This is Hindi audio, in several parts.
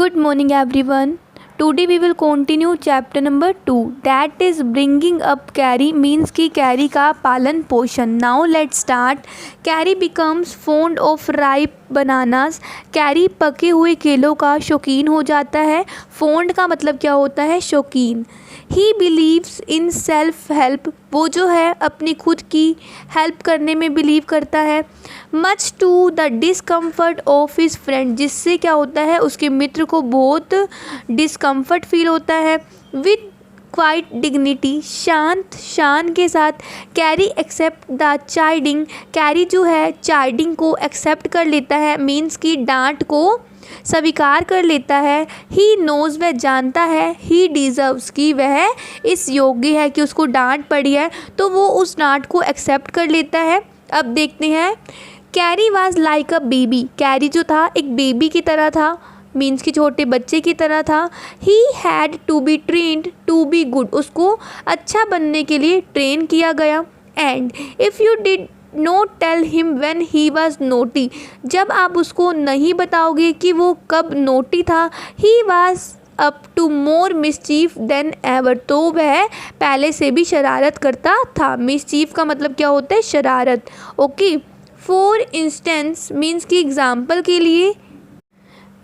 Good morning everyone. Today we will continue chapter number 2, that is bringing up Carrie means कि Carrie का पालन पोषण. Now let's start. Carrie becomes fond of ripe bananas. Carrie पके हुए केलों का शौकीन हो जाता है. Fond का मतलब क्या होता है? शौकीन. He believes in self help. वो जो है अपनी खुद की हेल्प करने में बिलीव करता है. Much to the discomfort of his friend, जिससे क्या होता है उसके मित्र को बहुत डिसकम्फर्ट फील होता है. विद क्वाइट डिग्निटी, शांत शान के साथ, Kari accept the chiding. Kari जो है चाइडिंग को एक्सेप्ट कर लेता है, मीन्स की डांट को स्वीकार कर लेता है. ही नोज़, वह जानता है. ही डिज़र्व्स, कि वह इस योग्य है कि उसको डांट पड़ी है तो वो उस डांट को एक्सेप्ट कर लेता है. अब देखते हैं. Carry was like a baby. Carry जो था एक बेबी की तरह था, मीन्स कि छोटे बच्चे की तरह था. He had to be trained to be good. उसको अच्छा बनने के लिए ट्रेन किया गया. And if you did not tell him when he was naughty, जब आप उसको नहीं बताओगे कि वो कब नोटी था, he was up to more mischief than ever, तो वह पहले से भी शरारत करता था. मिसचीफ का मतलब क्या होता है? शरारत. ओके. फॉर इंस्टेंस मीन्स की एग्जाम्पल के लिए,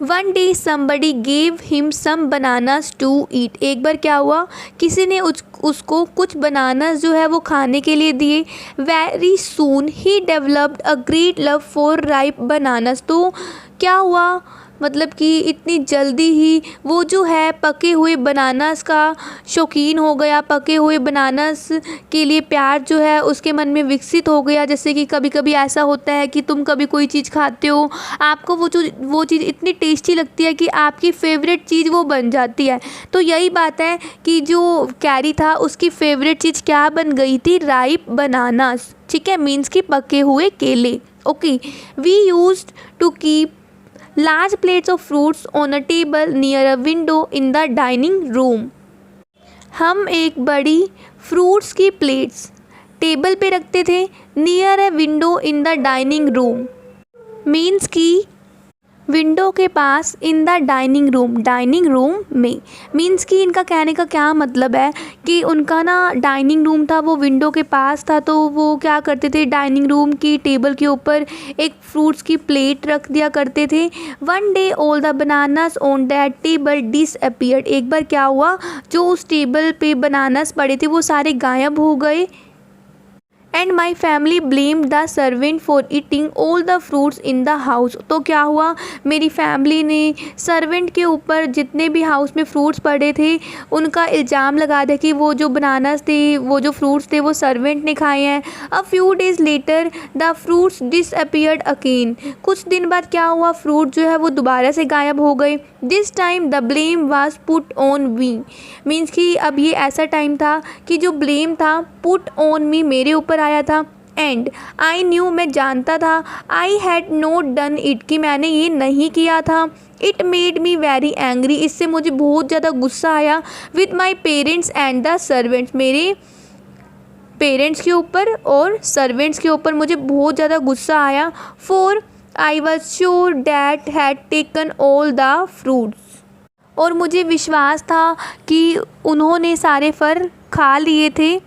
one day somebody gave him some bananas to eat. एक बार क्या हुआ, किसी ने उसको कुछ बनानास जो है वो खाने के लिए दिए. Very soon he developed a great love for ripe bananas. तो क्या हुआ, मतलब कि इतनी जल्दी ही वो जो है पके हुए बनानास का शौकीन हो गया. पके हुए बनानास के लिए प्यार जो है उसके मन में विकसित हो गया. जैसे कि कभी कभी ऐसा होता है कि तुम कभी कोई चीज़ खाते हो, आपको वो चीज़ इतनी टेस्टी लगती है कि आपकी फेवरेट चीज़ वो बन जाती है. तो यही बात है कि जो कैरी था उसकी फेवरेट चीज़ क्या बन गई थी? Ripe bananas. ठीक है, मीन्स कि पके हुए केले. Okay. We used to keep large plates of fruits on a table near a window in the dining room. हम एक बड़ी फ्रूट्स की प्लेट्स टेबल पे रखते थे. Near a window in the dining room, means की विंडो के पास. In the dining room, dining room में, मीन्स कि इनका कहने का क्या मतलब है कि उनका ना डाइनिंग रूम था वो विंडो के पास था, तो वो क्या करते थे, डाइनिंग रूम की टेबल के ऊपर एक फ्रूट्स की प्लेट रख दिया करते थे. One day all the bananas on that table disappeared. एक बार क्या हुआ, जो उस टेबल पे बनानास पड़े थे वो सारे गायब हो गए. And my family blamed the servant for eating all the fruits in the house. तो क्या हुआ, मेरी फैमिली ने सर्वेंट के ऊपर जितने भी हाउस में फ्रूट्स पड़े थे उनका इल्ज़ाम लगा दिया कि वो जो बनानास थे, वो जो फ्रूट्स थे वो सर्वेंट ने खाए हैं. A few days later the fruits disappeared again. कुछ दिन बाद क्या हुआ, फ्रूट जो है वो दोबारा से गायब हो गए. This time the blame was put on me, means कि अब ये ऐसा टाइम था कि जो ब्लेम था पुट ऑन मी, मेरे ऊपर आया था. एंड आई न्यू, मैं जानता था. I had not done it, कि मैंने ये नहीं किया था. It made me very angry, इससे मुझे बहुत ज़्यादा गुस्सा आया. With my parents and the servants, मेरे पेरेंट्स के ऊपर और सर्वेंट्स के ऊपर मुझे बहुत ज़्यादा गुस्सा आया. For I was sure that had taken all the fruits, और मुझे विश्वास था कि उन्होंने सारे फल खा लिए थे.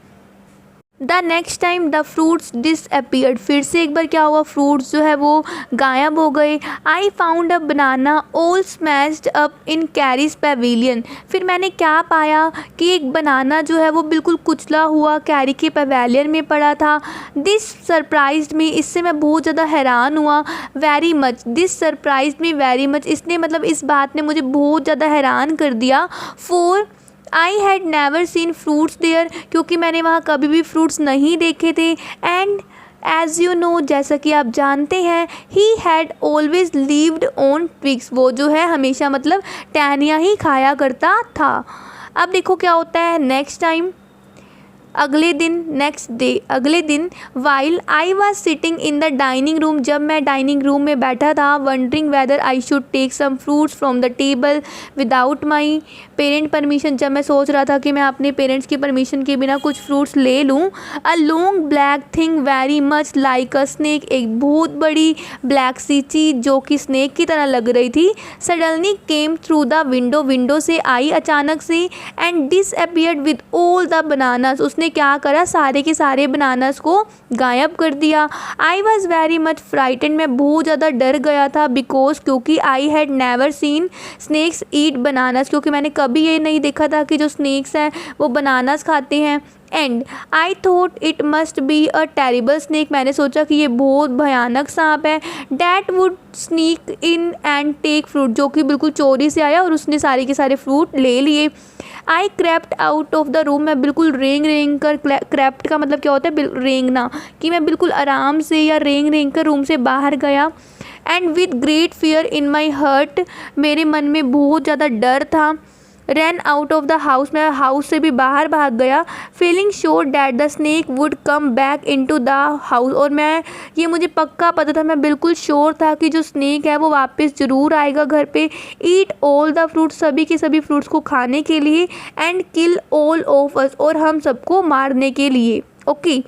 The next time the fruits disappeared, फिर से एक बार क्या हुआ, फ्रूट्स जो है वो गायब हो गए. I found a banana all smashed up in carries Pavilion. फिर मैंने क्या पाया कि एक बनाना जो है वो बिल्कुल कुचला हुआ कैरी के पेविलियन में पड़ा था. दिस सरप्राइज्ड मी, इससे मैं बहुत ज़्यादा हैरान हुआ. Very much, this surprised me very much, इसने मतलब इस बात ने मुझे बहुत ज़्यादा हैरान कर दिया. For I had never seen fruits there, क्योंकि मैंने वहाँ कभी भी फ्रूट्स नहीं देखे थे. एंड एज यू नो, जैसा कि आप जानते हैं, he had always lived on twigs, वो जो है हमेशा मतलब टहनियाँ ही खाया करता था. अब देखो क्या होता है नेक्स्ट टाइम. अगले दिन नेक्स्ट डे अगले दिन while I was sitting in the dining room, जब मैं डाइनिंग रूम में बैठा था, wondering whether I should take some fruits from the table without my parent permission, जब मैं सोच रहा था कि मैं अपने पेरेंट्स की परमिशन के बिना कुछ फ्रूट्स ले लूँ। A long black thing very much like a snake, एक बहुत बड़ी ब्लैक सी चीज़ जो कि स्नेक की तरह लग रही थी, suddenly came through the window, window से आई अचानक से, and disappeared with all the bananas, उसने क्या करा, सारे के सारे बनानास को गायब कर दिया। I was very much frightened, मैं बहुत ज़्यादा डर गया था, बिकॉज क्योंकि I had never seen snakes eat bananas, क्योंकि मैंने कभी ये नहीं देखा था कि जो स्नेक्स हैं वो बनानास खाते हैं। And I thought it must be a terrible snake, मैंने सोचा कि ये बहुत भयानक सांप है, that would sneak in and take fruit, जो कि बिल्कुल चोरी से आया और उसने सारे के सारे फ्रूट ले लिए। I crept out of the room, मैं बिल्कुल रेंग रेंग कर, क्रेप्ट का मतलब क्या होता है, रेंगना, कि मैं बिल्कुल आराम से या रेंग रेंग कर रूम से बाहर गया। And with great fear in my heart, मेरे मन में बहुत ज़्यादा डर था। Ran out of the house, मैं हाउस से भी बाहर भाग गया। Feeling sure that the snake would come back into the house, और मैं ये मुझे पक्का पता था, मैं बिल्कुल श्योर था कि जो स्नेक है वो वापस ज़रूर आएगा घर पे। ईट ऑल द फ्रूट्स, सभी के सभी फ्रूट्स को खाने के लिए, and kill all of us, और हम सबको मारने के लिए। Okay.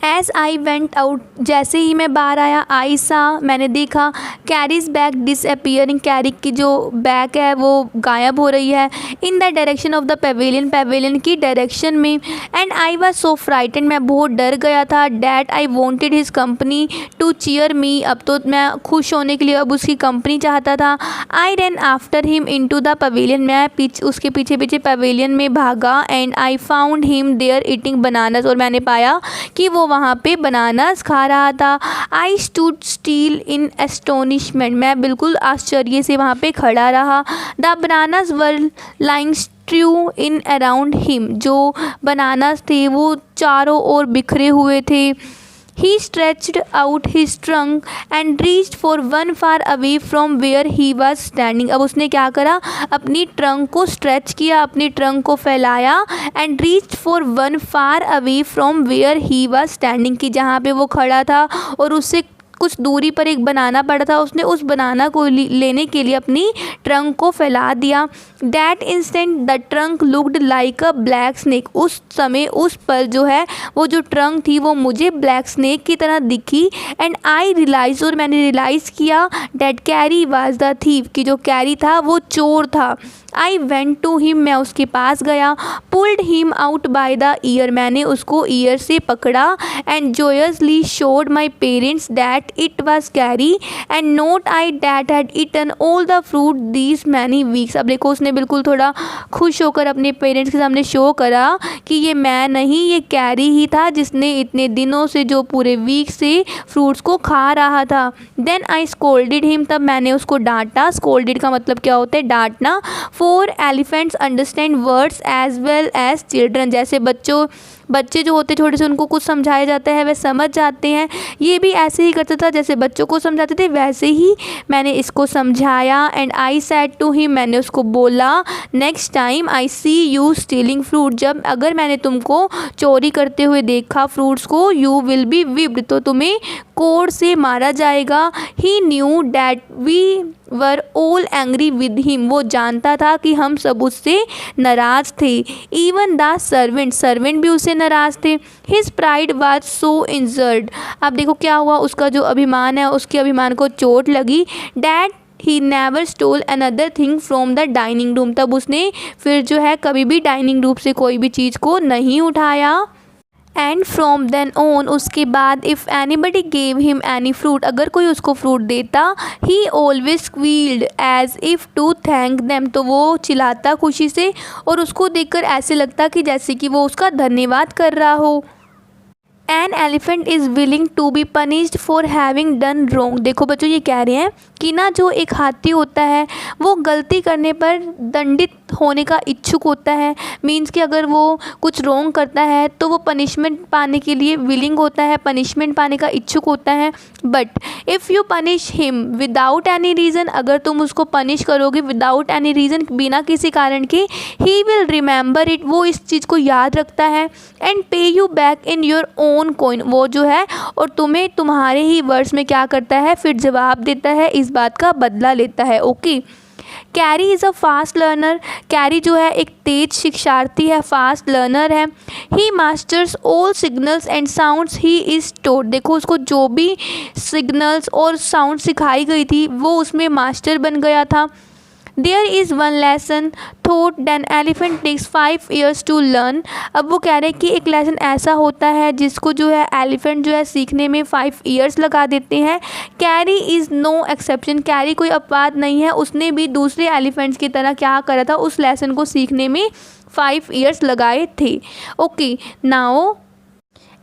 As I went out, जैसे ही मैं बाहर आया, आई सा, मैंने देखा, कैरीज बैग डिसअपियरिंग, कैरी की जो बैग है वो गायब हो रही है, in the direction of the pavilion, pavilion की डायरेक्शन में। And I was so frightened, मैं बहुत डर गया था। That I wanted his company to cheer me, अब तो मैं खुश होने के लिए अब उसकी कंपनी चाहता था। I ran after him into the pavilion, मैं उसके पीछे पीछे पवेलियन में भागा। And I found him there eating bananas, और मैंने पाया कि वो वहाँ पे बनानास खा रहा था। I stood still in astonishment, मैं बिल्कुल आश्चर्य से वहाँ पे खड़ा रहा। The bananas were lying strewn around him, जो बनानास थे वो चारों ओर बिखरे हुए थे। He stretched out his trunk and reached for one far away from where he was standing. अब उसने क्या करा, अपनी ट्रंक को स्ट्रेच किया, अपनी ट्रंक को फैलाया, and reached for one far away from where he was standing, कि जहाँ पे वो खड़ा था और उससे कुछ दूरी पर एक बनाना पड़ा था, उसने उस बनाना को लेने के लिए अपनी ट्रंक को फैला दिया। That instant the trunk looked like a black snake, उस समय उस पल जो है वो जो ट्रंक थी वो मुझे ब्लैक स्नेक की तरह दिखी। एंड आई रियलाइज, और मैंने रियलाइज़ किया, that carry was the thief, कि जो कैरी था वो चोर था। आई वेंट टू हिम, मैं उसके पास गया। Pulled him out by the ear, मैंने उसको ईयर से पकड़ा। And joyously showed my parents that it was Kari and not I that had eaten all the fruit these many weeks. अब देखो उसने बिल्कुल थोड़ा खुश होकर अपने पेरेंट्स के सामने शो करा कि ये मैं नहीं, ये कैरी ही था जिसने इतने दिनों से, जो पूरे वीक से फ्रूट्स को खा रहा था। देन आई स्कोल्डेड हिम, तब मैंने उसको डांटा। स्कोल्डेड का मतलब क्या होता है, डांटना। For elephants understand words as well as children, जैसे बच्चे जो होते छोटे से उनको कुछ समझाया जाता है वे समझ जाते हैं, ये भी ऐसे ही करता था जैसे बच्चों को समझाते थे, वैसे ही मैंने इसको समझाया। And I said to him, मैंने उसको बोला, next time I see you stealing fruit, जब अगर मैंने तुमको चोरी करते हुए देखा फ्रूट्स को, यू विल बी विप्ड, तो तुम्हें कोड़ से मारा जाएगा। He knew that we were all angry with him, वो जानता था कि हम सब उससे नाराज़ थे। इवन द सर्वेंट भी उससे नाराज़ थे। His pride was so injured, अब देखो क्या हुआ, उसका जो अभिमान है, उसके अभिमान को चोट लगी। That he never stole another thing from the dining room, तब उसने फिर जो है कभी भी डाइनिंग रूम से कोई भी चीज़ को नहीं उठाया। एंड फ्रॉम देन ऑन, उसके बाद if anybody gave him any fruit, अगर कोई उसको फ्रूट देता, he always squealed as if to thank them, तो वो चिल्लाता खुशी से और उसको देखकर ऐसे लगता कि जैसे कि वो उसका धन्यवाद कर रहा हो। An elephant is willing to be punished for having done wrong, देखो बच्चों ये कह रहे हैं कि ना जो एक हाथी होता है वो गलती करने पर दंडित होने का इच्छुक होता है, मीन्स कि अगर वो कुछ रॉन्ग करता है तो वो पनिशमेंट पाने के लिए विलिंग होता है, पनिशमेंट पाने का इच्छुक होता है। But if you punish him without any reason, अगर तुम उसको पनिश करोगे विदाउट एनी रीज़न, बिना किसी कारण के, ही विल रिमेंबर इट, वो इस चीज़ को याद रखता है, एंड पे you back in your own coin, वो जो है और तुम्हें तुम्हारे ही वर्ड्स में क्या करता है, फिर जवाब देता है, इस बात का बदला लेता है। Okay, Kari is a fast learner, Kari जो है एक तेज शिक्षार्थी है, फास्ट लर्नर है। He masters all signals and sounds he is taught, देखो उसको जो भी सिग्नल्स और साउंड सिखाई गई थी वो उसमें मास्टर बन गया था। There is one lesson thought than elephant takes 5 years to learn, अब वो कह रहे हैं कि एक लेसन ऐसा होता है जिसको जो है एलिफेंट जो है सीखने में 5 years लगा देते हैं। Kari is no exception, Kari कोई अपवाद नहीं है, उसने भी दूसरे एलिफेंट्स की तरह क्या करा था, उस लेसन को सीखने में 5 years लगाए थे। Okay, now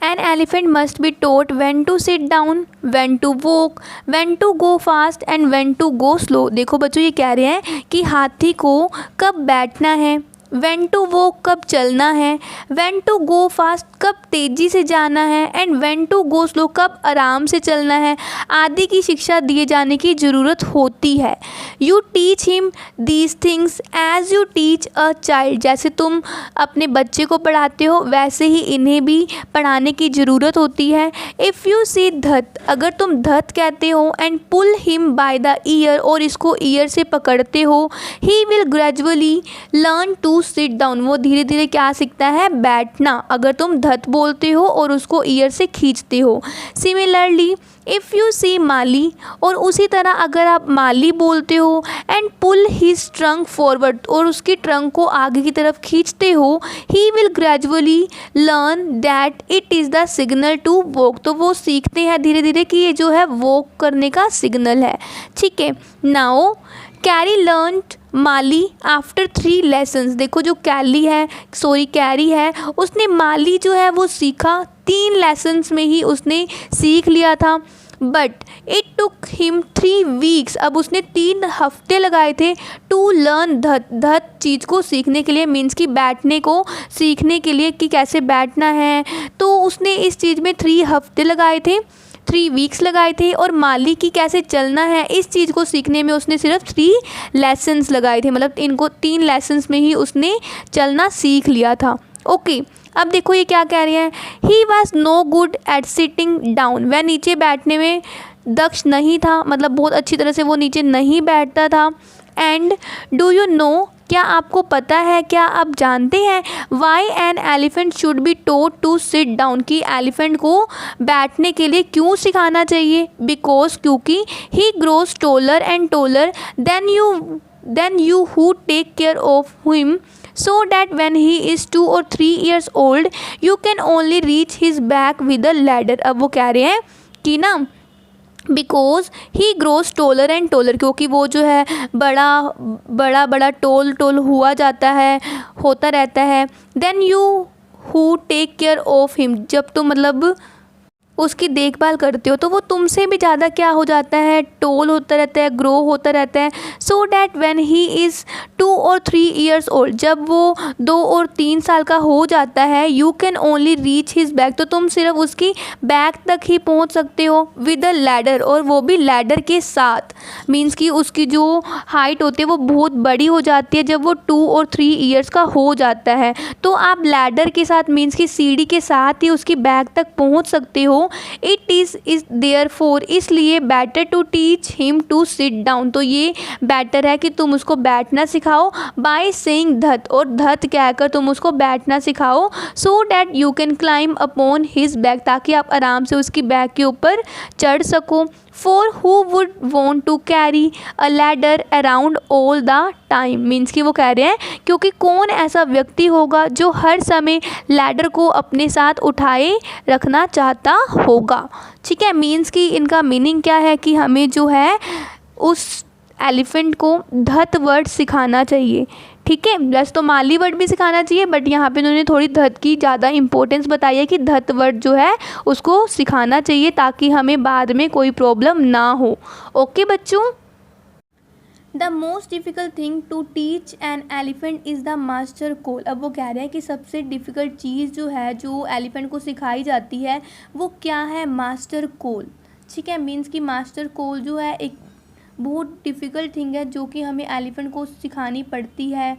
An elephant must be taught when to sit down, when to walk, when to go fast and when to go slow। देखो बच्चों, ये कह रहे हैं कि हाथी को कब बैठना है, when to walk कब चलना है, when to go fast कब तेज़ी से जाना है, and when to go slow कब आराम से चलना है, आदि की शिक्षा दिए जाने की ज़रूरत होती है। You teach him these things as you teach a child, जैसे तुम अपने बच्चे को पढ़ाते हो वैसे ही इन्हें भी पढ़ाने की ज़रूरत होती है। If you say धत, अगर तुम धत कहते हो and pull him by the ear, और इसको ईयर से पकड़ते हो, he will gradually learn to sit down, वो धीरे धीरे क्या सीखता है, बैठना, अगर तुम धत बोलते हो और उसको ईयर से खींचते हो। Similarly if you see mali, और उसी तरह अगर आप माली बोलते हो and pull his trunk forward, और उसकी ट्रंक को आगे की तरफ खींचते हो, he will gradually learn that it is the signal to walk, तो वो सीखते हैं धीरे धीरे कि ये जो है वॉक करने का सिग्नल है। ठीक है, नाउ कैरी लर्नड माली आफ्टर 3 lessons, देखो जो कैरी है उसने माली जो है वो सीखा 3 lessons में ही उसने सीख लिया था। But it took him 3 weeks, अब उसने 3 हफ्ते लगाए थे टू लर्न धत चीज़ को सीखने के लिए, मीन्स कि बैठने को सीखने के लिए कि कैसे बैठना है, तो उसने इस चीज़ में 3 हफ्ते लगाए थे, 3 weeks लगाए थे। और माली की कैसे चलना है इस चीज़ को सीखने में उसने सिर्फ 3 lessons लगाए थे, मतलब इनको 3 lessons में ही उसने चलना सीख लिया था। ओके, अब देखो ये क्या कह रहे हैं, he was no good at sitting down, वह नीचे बैठने में दक्ष नहीं था, मतलब बहुत अच्छी तरह से वो नीचे नहीं बैठता था। एंड डू यू नो, क्या आपको पता है, क्या आप जानते हैं, why an elephant should be taught to sit down, कि एलिफेंट को बैठने के लिए क्यों सिखाना चाहिए, बिकॉज क्योंकि he grows taller and taller than you who take care of him, so that when he is 2 or 3 years old you can only reach his back with a ladder। अब वो कह रहे हैं कि ना because he grows taller and टोलर, क्योंकि वो जो है बड़ा टोल हुआ जाता है, होता रहता है। Then you who take care of him, जब तुम मतलब उसकी देखभाल करते हो तो वो तुमसे भी ज़्यादा क्या हो जाता है, टोल होता रहता है, ग्रो होता रहता है। So that when he is 2 or 3 years old, जब वो 2 और 3 साल का हो जाता है, you can only reach his back, तो तुम सिर्फ उसकी बैक तक ही पहुंच सकते हो विद अ लैडर, और वो भी लैडर के साथ, मीन्स कि उसकी जो हाइट होती है वो बहुत बड़ी हो जाती है जब वो 2 और 3 years का हो जाता है, तो आप लैडर के साथ मीन्स कि सीढ़ी के साथ ही उसकी बैक तक पहुँच सकते हो। इट इज़ देयर फोर, इसलिए better to teach him to sit down, तो ये बेटर है कि तुम उसको बैठना सिखाओ बाय सेइंग धत, और धत कहकर तुम उसको बैठना सिखाओ, so that you can climb upon his back, ताकि आप आराम से उसकी बैक के ऊपर चढ़ सको। For who would want to carry a ladder around all the time, means कि वो कह रहे हैं क्योंकि कौन ऐसा व्यक्ति होगा जो हर समय लैडर को अपने साथ उठाए रखना चाहता होगा। ठीक है, मीन्स कि इनका मीनिंग क्या है कि हमें जो है उस एलिफेंट को धत वर्ड सिखाना चाहिए। ठीक है, प्लस तो माली वर्ड भी सिखाना चाहिए, बट यहाँ पे उन्होंने थोड़ी धत की ज़्यादा इंपॉर्टेंस बताई है कि धत वर्ड जो है उसको सिखाना चाहिए ताकि हमें बाद में कोई प्रॉब्लम ना हो। ओके बच्चों, the most difficult thing to teach an elephant is the master call. अब वो कह रहे हैं कि सबसे डिफ़िकल्ट चीज़ जो है जो एलिफेंट को सिखाई जाती है वो क्या है, मास्टर कोल। ठीक है, मीन्स कि मास्टर कोल जो है एक बहुत डिफ़िकल्ट थिंग है जो कि हमें एलिफेंट को सिखानी पड़ती है।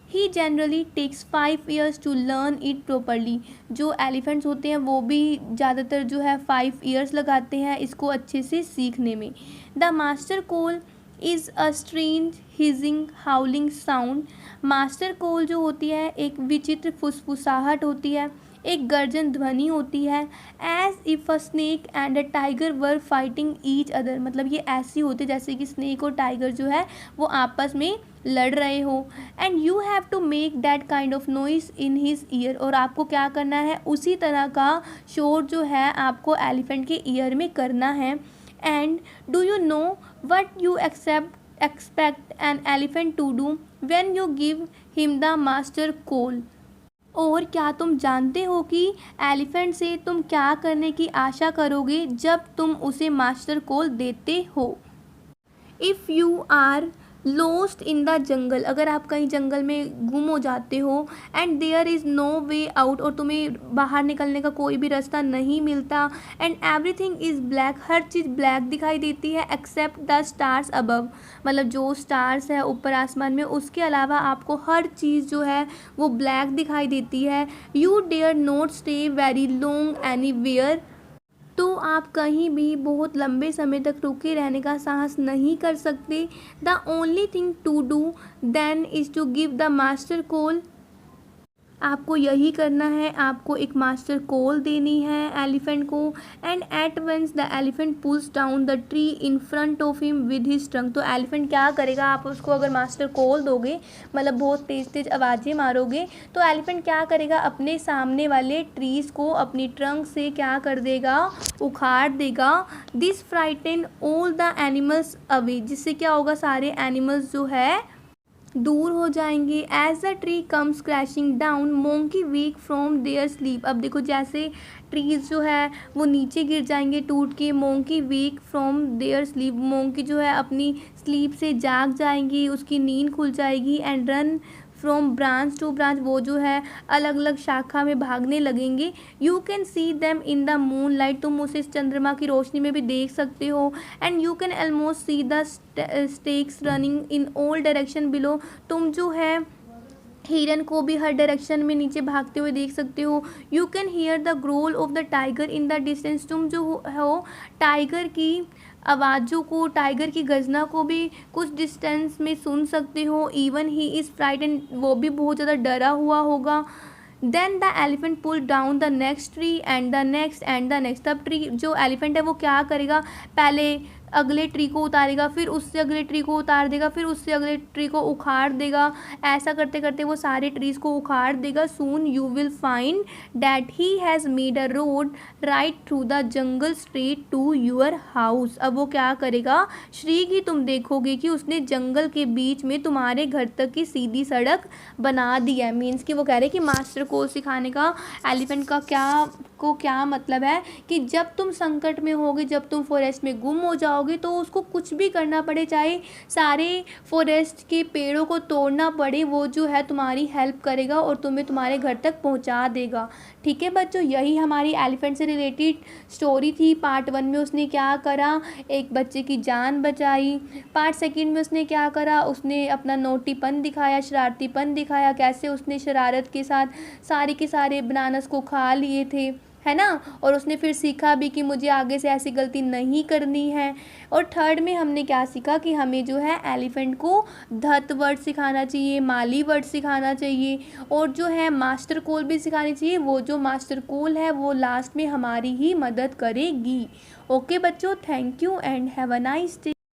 He generally takes 5 years to learn it properly. जो एलिफेंट्स होते हैं वो भी ज़्यादातर जो है 5 ईयर्स लगाते हैं इसको अच्छे से सीखने में। The master call is a strange hissing howling sound. Master call जो होती है एक विचित्र फुसफुसाहट होती है, एक गर्जन ध्वनि होती है। As if a snake and a tiger were fighting each other. मतलब ये ऐसी होती है जैसे कि स्नेक और टाइगर जो है वो आपस में लड़ रहे हो। And you have to make that kind of noise in his ear. और आपको क्या करना है, उसी तरह का शोर जो है आपको एलिफेंट के ईयर में करना है। And do you know what you expect an elephant to do when you give him the master call. और क्या तुम जानते हो कि एलिफेंट से तुम क्या करने की आशा करोगे जब तुम उसे मास्टर कोल देते हो। If you are lost in the jungle. अगर आप कहीं जंगल में गुम हो जाते हो and there is no way out. और तुम्हें बाहर निकलने का कोई भी रास्ता नहीं मिलता। And everything is black. Her cheese black दिखाई देती है एक्सेप्ट द स्टार्स अबव। मतलब जो स्टार्स है ऊपर आसमान में उसके अलावा आपको हर चीज़ जो है वो ब्लैक दिखाई देती है। You dare not stay very long anywhere. तो आप कहीं भी बहुत लंबे समय तक रुके रहने का साहस नहीं कर सकते। The only thing to do then is to give the master call. आपको यही करना है, आपको एक मास्टर कोल देनी है एलिफेंट को। And at once the elephant pulls down the tree in front of him with his trunk. तो एलिफेंट क्या करेगा, आप उसको अगर मास्टर कोल दोगे मतलब बहुत तेज़ तेज़ आवाज़ें मारोगे तो एलिफेंट क्या करेगा, अपने सामने वाले ट्रीज़ को अपनी ट्रंक से क्या कर देगा, उखाड़ देगा। This frighten all the animals away. जिससे क्या होगा, सारे एनिमल्स जो है दूर हो जाएंगे। As the tree comes crashing down monkey wake from their sleep. अब देखो जैसे ट्रीज जो है वो नीचे गिर जाएंगे टूट के। Monkey wake from their sleep. Monkey जो है अपनी स्लीप से जाग जाएंगी, उसकी नींद खुल जाएगी। And run from branch to branch. वो जो है अलग अलग शाखा में भागने लगेंगे। You can see them in the moonlight. तुम उसे चंद्रमा की रोशनी में भी देख सकते हो। And you can almost see the stakes running in all direction below. तुम जो है हिरन को भी हर डायरेक्शन में नीचे भागते हुए देख सकते हो। You can hear the growl of the tiger in the distance. तुम जो हो टाइगर की आवाज़ों को, टाइगर की गर्जना को भी कुछ डिस्टेंस में सुन सकते हो। Even he is frighten. वो भी बहुत ज़्यादा डरा हुआ होगा। Then the elephant pull down the next tree and the next and the next. तब ट्री जो एलिफेंट है वो क्या करेगा, पहले अगले ट्री को उतारेगा, फिर उससे अगले ट्री को उतार देगा, फिर उससे अगले ट्री को उखाड़ देगा। ऐसा करते करते वो सारे ट्रीज़ को उखाड़ देगा। Soon you will find that he has made a road right through the jungle straight to your house. अब वो क्या करेगा, श्री की तुम देखोगे कि उसने जंगल के बीच में तुम्हारे घर तक की सीधी सड़क बना दी है। मीन्स कि वो कह रहे हैं कि मास्टर को सिखाने का एलिफेंट का क्या मतलब है कि जब तुम संकट में होगे, जब तुम फॉरेस्ट में गुम हो जाओगे तो उसको कुछ भी करना पड़े, चाहे सारे फॉरेस्ट के पेड़ों को तोड़ना पड़े, वो जो है तुम्हारी हेल्प करेगा और तुम्हें तुम्हारे घर तक पहुंचा देगा। ठीक है बच्चों, यही हमारी एलिफेंट से रिलेटेड स्टोरी थी। पार्ट 1 में उसने क्या करा, एक बच्चे की जान बचाई। पार्ट 2 में उसने क्या करा, उसने अपना नोटीपन दिखाया, शरारतीपन दिखाया, कैसे उसने शरारत के साथ सारे के सारे बनानास को खा लिए थे, है ना। और उसने फिर सीखा भी कि मुझे आगे से ऐसी गलती नहीं करनी है। और थर्ड में हमने क्या सीखा कि हमें जो है एलिफेंट को धत वर्ड सिखाना चाहिए, माली वर्ड सिखाना चाहिए और जो है मास्टर कोल भी सिखानी चाहिए। वो जो मास्टर कोल है वो लास्ट में हमारी ही मदद करेगी। ओके बच्चों, thank you and have a nice day.